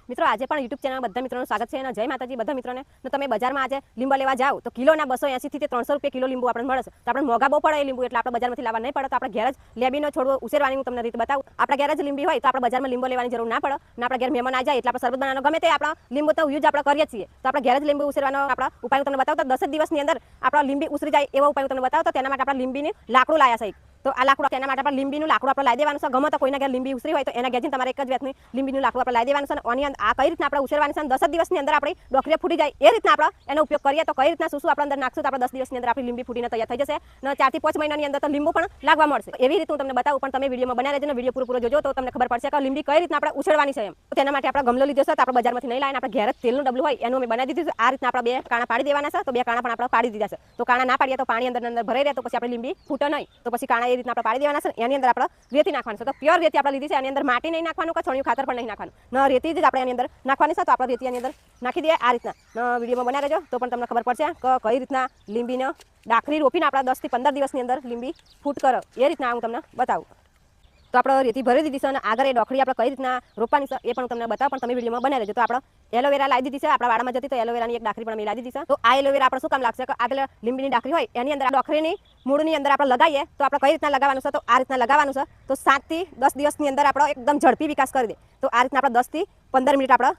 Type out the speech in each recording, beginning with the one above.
મિત્રો આજે પણ YouTube ચેનલ બધા મિત્રોનું સ્વાગત છે અને જય માતાજી બધા મિત્રોને. તો તમે બજારમાં આજે લીંબુ લેવા જાવ તો કિલોના 280 થી 300 રૂપિયા કિલો લીંબુ આપણને મળે છે. તો આપણે મોંઘા બહુ પડે લીંબુ એટલે આપણે બજારમાંથી લાવવા નહીં પડે. તો આપણે ઘેર જ લેબીનો છોડવો ઉછેરવાની હું તમને રીત બતાવું. આપણા ઘેર જ લીંબી હોય તો આપણે બજારમાં લીંબુ લેવાની જરૂર ના પડે. અને આપણા ઘેર મહેમાન આવી જાય એટલે આપણે શરબત બનાવવાનો ગમે તે આપણા લીંબુ તો યુઝ આપણે કરીએ છીએ. તો આપણે ઘેર જ લીંબુ ઉછેરવાનો આપણા ઉપાય તમને બતાવતો 10 દિવસની અંદર આપણા લીંબી ઉછરી જાય એવા ઉપાય તમને બતાવતો. તેના માટે આપણે લીંબીને લાકડું લાયા છે. તો આ લાકડું તેના માટે આપણે લીંબીનું લાકડું આપણે લાવી દેવાનું છે. ગમે તો કોઈના ઘેર લીંબી ઉછરી હોય તો એના ઘેરથી તમારે એક જ વેતની લીંબીનું લાકડું આપણે લાવી દેવાનું છે. અને આની અંદર આ કઈ રીતના આપણે ઉછેરવાની છે 10 દિવસની અંદર આપણી ડોકરીઓ ફૂટી જાય એ રીતના આપણે એનો ઉપયોગ કરીએ તો કઈ રીતના શું આપણે અંદર નાખશું તો આપણે 10 દિવસની અંદર આપણી લીંબી ફૂટીને તૈયાર થઈ જશે. અને 4 થી 5 મહિનાની અંદર તો લીંબુ પણ લાગવા મળશે. એવી રીતે હું તમને બતાવું પણ તમે વિડીયોમાં બનાવી રહેજો ને વિડીયો પૂરો જોજો તો તમને ખબર પડશે કે લીંબી કઈ રીતના આપણે ઉછેરવાની છે. એમ તો તેના માટે આપણે ગમલો લીધો છે તો આપણે બજારમાંથી નહીં લાવીને આપણે ઘેર જ તેલનું ડબલું હોય એનું અમે બનાવી દીધું છે. આ રીતના આપણે બે કાણા પાડી દેવાના છે. તો બે કાણા પણ આપણે પાડી દીધા છે. તો કાણા ના પાડીએ તો પાણી અંદર ભરાઈ રહે તો પછી આપણી લીંબી ફૂટે નહીં. તો પછી કાણા એ રીતના આપણે પાડી દેવાના છે. એની અંદર આપણે રેતી નાખવાની છે. તો પ્યોર રેતી આપણે લીધી છે. એની અંદર માટી નહીં નાખવાનું કે છોણિયું ખાતર પણ નહીં નાખવાનું. ન રેતી જ આપણે એની અંદર નાખવાની છે. તો આપણે રેતી એની અંદર નાખી દઈએ આ રીતના. વિડીયોમાં બનાવી રહેજો તો પણ તમને ખબર પડશે કે કઈ રીતના લીંબીને ડાખરી રોપીને આપણે 10 થી 15 દિવસની અંદર લીંબી ફૂટ કરો એ રીતના હું તમને બતાવું. તો આપણે રેતી ભરી દીધી છે અને આગળ એ ડોકરી આપણે કઈ રીતના રોપવાની છે એ પણ તમને બતાવું પણ તમે વિડીયોમાં બનાવી રહેજો. તો આપણે એલોવેરા લાવી દીધી છે. આપણા વાડામાં જતી તો એલોવેરાની એક ડાકરી પણ મેં લાવી દીધી છે. તો આ એલોવેરા આપણે શું કામ લાગશે કે આગળ લીંબીની ડાકરી હોય એની અંદર આ ડોકરીની મૂળની અંદર આપણે લગાવીએ તો આપણે કઈ રીતના લગાવવાનું છે તો આ રીતના લગાવવાનું છે. તો 7 થી 10 દિવસની અંદર આપણો એકદમ ઝડપી વિકાસ કરી દે. તો આ રીતના આપણે 10 થી 15 મિનિટ આપણે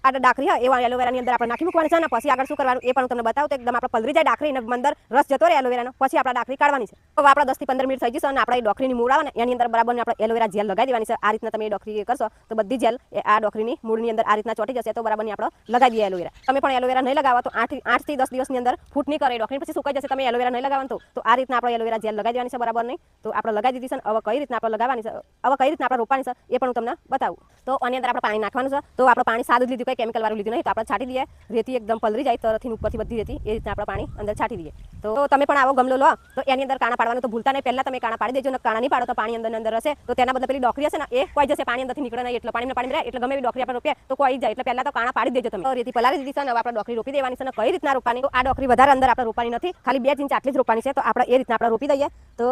આ ડાકરી હોય એવા એલોવેરાની અંદર આપણે નાખી મૂકવાની છે ને પછી આગળ શું કરવાનું એ પણ તમને બતાવું. તો એકદમ આપણે પલરી જાય ડાકરી અને અંદર રસ જતો રહે એલોવેરાનો પછી આપણે ડાકરી કાઢવાની છે. તો આપણે 10 થી 15 મિનિટ થઈ જશે અને આપણે ડોકરીની મૂળ આવે ને એની અંદર બરાબર આપણે એલોવેરા જેલ લગાવી દેવાની છે. આ રીતના તમે ડોકરી કરશો તો બધી જેલ આ ડોકરીની મૂળની અંદર આ રીતના ચોટી જશે. તો બરાબરની આપણે લગાવી દઈએ એલોવેરા. તમે પણ એલોવેરા નહીં લગાવો તો 8 થી 10 દિવસની અંદર ફૂટ નહીં કરે ડોકરી પછી સુકાઈ જશે. તમે એલોવેરા નહીં લગાવવાનું તો આ રીતના આપણે એલોવેરા જેલ લગાવી દેવાની છે બરાબર નહીં. તો આપણે લગાવી દીધી છે. હવે કઈ રીતના આપણે લગાવવાની છે હવે કઈ રીતના આપણે રોપવાની છે એ પણ હું તમને બતાવું. તો આની અંદર આપણે પાણી નાખવાનું છે. તો આપણે પાણી સાદું લીધું કઈ કેમિકલ વાળું લીધું નહીં. આપણે છાંટી દઈએ રેતી એકદમ પલરી જાય તરથી ઉપરથી બધી રેતી એ રીતના આપણે પાણી અંદર છાંટી દઈએ. તો તમે પણ આવો ગમલો લો તો એની અંદર કાણા પાડવાનું તો ભૂલતા નહીં. પહેલા તમે કાણા પાડી દેજો ને કાણા નહીં પાડો તો પાણી અંદર હશે તો તેના બદલે પેલી ડોકરી હશે ને એ કોઈ જશે પાણી અંદરથી નીકળે નહીં. એટલે પાણી રહે એટલે ગમે એવી ડોકરી આપણે રોપીએ તો કોઈ જાય. એટલે પહેલા તો કાણા પાડી દેજો તમે. રેતી પલાળી દીધી છે ને હવે આપણે ડોકરી રોપી દેવાની છે. ને કઈ રીતના રોપવાની તો આ ડોકરી વધારે અંદર આપણે રોપવાની નથી. ખાલી 2 ઇંચ આટલી જ રોપવાની છે. તો આપણે એ રીતના આપણે રોપી દઈએ. તો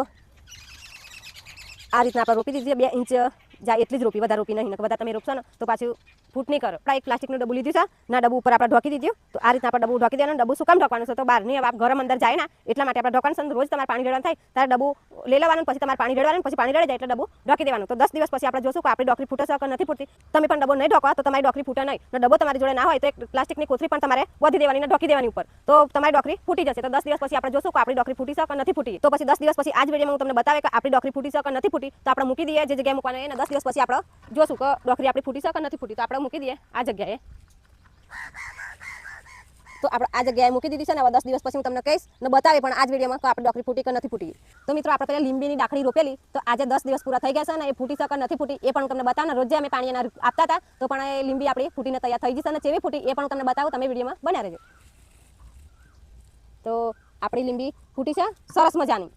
આ રીતના આપણે રોપી દીધી 2 ઇંચ જાય એટલી જ રોપી વધારે રોપી નહીં. બધા તમે રોપશો ને તો પાછું ફૂટ નહીં કરો. આપણે એક પ્લાસ્ટિકનું ડબ્બુ લીધું છે ના ડબ્બુ ઉપર આપણે ઢોકી દીધું. તો આ રીતના આપણે ડબ્બુ ઢોકી દેવાનું. ડબ્બુ શું કામ ઢોકવાનું છે તો બહાર નહીં હવે ગરમ અંદર જાય ને એટલા માટે આપણે ઢોકવાનું છે. રોજ તમારે પાણી રેડવાનું થાય ત્યારે ડબ્બુ લઈ લેવાનું પછી તમારે પાણી રેડવાનું પછી પાણી રેડી જાય એટલે ડબ્બુ ઢોકી દેવાનું. તો 10 દિવસ પછી આપણે જોશું કે આપણી ડોકરી ફૂટે છે કે નથી ફૂટતી. તમે પણ ડબ્બો નહીં ઢોકો તો તમારી ડોકરી ફૂટે નહીં. ડબ્બો તમારી જોડે ના હોય તો એક પ્લાસ્ટિકની કોથળી પણ તમારે વધી દેવાની ને ઢોકી દેવાની ઉપર તો તમારી ડોકરી ફૂટી જશે. તો 10 દિવસ પછી આપણે જોશું કે આપણી ડોકરી ફૂટી છે કે નથી ફૂટી. તો પછી 10 દિવસ પછી આ જ વિડીયોમાં હું તમને બતાવે કે આપણી ડોકરી ફૂટી છે કે નથી ફૂટી. તો આપણે મૂકી દઈએ જે જગ્યાએ મૂકવાનું એને 10 દિવસ પછી આપણે જોશું કે ડોકરી આપણી ફૂટી છે કે નથી ફૂટી. તો આપણે મૂકી દઈએ આ જગ્યાએ. તો આપણે આ જગ્યાએ મૂકી દીધી છે ને હવે 10 દિવસ પછી હું તમને કહીશ ને બતાવે પણ આ જ વિડીયોમાં કે આપણી ડોકરી ફૂટી કે નથી ફૂટી. તો મિત્રો આપણે પહેલા લીંબીની ડાકડી રોપેલી તો આજે 10 દિવસ પૂરા થઈ ગયા છે ને એ ફૂટી છે કે નથી ફૂટી એ પણ તમને બતાવું ને. રોજે અમે પાણી એના આપતા હતા તો પણ એ લીંબી આપણી ફૂટીને તૈયાર થઈ જશે અને કેવી ફૂટી એ પણ તમને બતાવું. તમે વિડીયોમાં બન્યા રહેજો. તો આપણી લીંબી ફૂટી છે સરસ મજાની.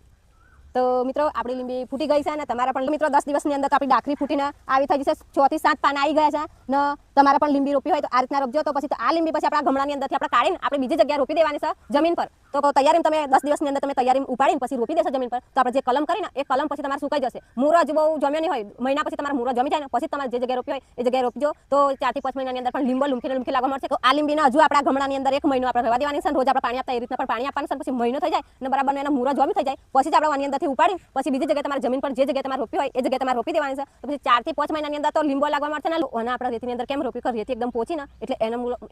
તો મિત્રો આપણી લીંબી ફૂટી ગઈ છે અને તમારા પણ મિત્રો 10 દિવસની અંદર તો આપણી ડાકરી ફૂટીને આવી થઈ જશે. 6 થી 7 પાના આવી ગયા છે ને તમારે પણ લીંબી રોપી હોય તો આ રીતના રોપજો. તો પછી આ લીંબી પછી આપણા ગમલાની અંદરથી આપણે કાઢીને આપણે બીજી જગ્યાએ રોપી દેવાની છે જમીન પર. તો તૈયારી તમે 10 દિવસની અંદર તમે તૈયારી ઉપાડીને પછી રોપી દેશો જમીન પર તો આપણે જે કલમ કરીને એ કલમ પછી તમારે સુકાઈ જશે. મૂરજ બહુ જમ્યો નહીં હોય મહિના પછી તમારા મૂરજ જમી જાય ને પછી તમારે જે જગ્યાએ રોપી હોય એ જગ્યાએ રોપજો. તો 4 થી 5 મહિનાની અંદર પણ લીંબો લૂમખી લાગવા મળશે. તો આ લીંબીને હજુ આપણા ગમલાની અંદર 1 મહિનો આપણે રહેવા દેવાની છે. રોજ આપણે પાણી આપતા એ રીતના પણ પાણી આપવાનું છે. પછી મહિનો થઈ જાય ને બરાબર એના મૂરજ જમી થઈ જાય પછી જ આપણે આની અંદરથી ઉપાડીને પછી બીજી જગ્યાએ તમારે જમીન પર જે જગ્યાએ તમારે રોપી હોય એ જગ્યાએ તમારે રોપી દેવાની છે. તો પછી 4 થી 5 મહિનાની અંદર તો લીંબો લાગવા મળશે ને. અને આપણે રેતીની અંદર કેમ રોપી રેતી એકદમ પોચી ને એટલે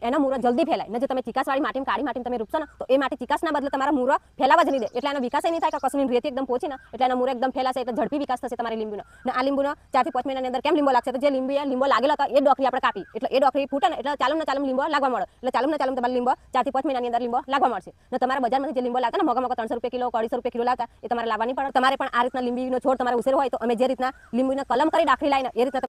એનો મૂરો જલ્દી ફેલાય ને. જો તમે ચીકાસવાળી માટીમાં કાળી માટીમાં તમે રોપશો ને તો એ માટી ચીકાસના બદલે તમારા મૂરો ફેલાવા જ નહીં દે એટલે એનો વિકાસ નહીં થાય કે કસુની રેતી એકદમ પોચી ને એટલે એનો મૂરો એકદમ ફેલાશે એટલે ઝડપી વિકાસ થશે તમારી લીંબુનો. ને આ લીંબુનો 4 થી 5 મહિનાની અંદર કેમ લીંબો લાગશે તો જે લીંબો લાગેલો હતો એ ડોકરી આપણે કાપી એટલે એ ડોકરી ફૂટે ને એટલે ચાલુ લીંબો લાગવા મળે. એટલે ચાલુ તમારે લીંબો 4 થી 5 મહિનાની અંદર લીંબો લાગવા મળશે. ને તમારા બજારમાંથી જે લીંબો લાગતા ને મોગા 300 રૂપિયા કિલો 250 રૂપિયા કિલો લાગતા એ તમારે લાવવાની પડે. તમારે પણ આ રીતના લીંબીનો છોડ તમારે ઉછેર હોય તો અમે જે રીતના લીંબુનો કલમ કરી ડાકરી લાવીને એ રીતના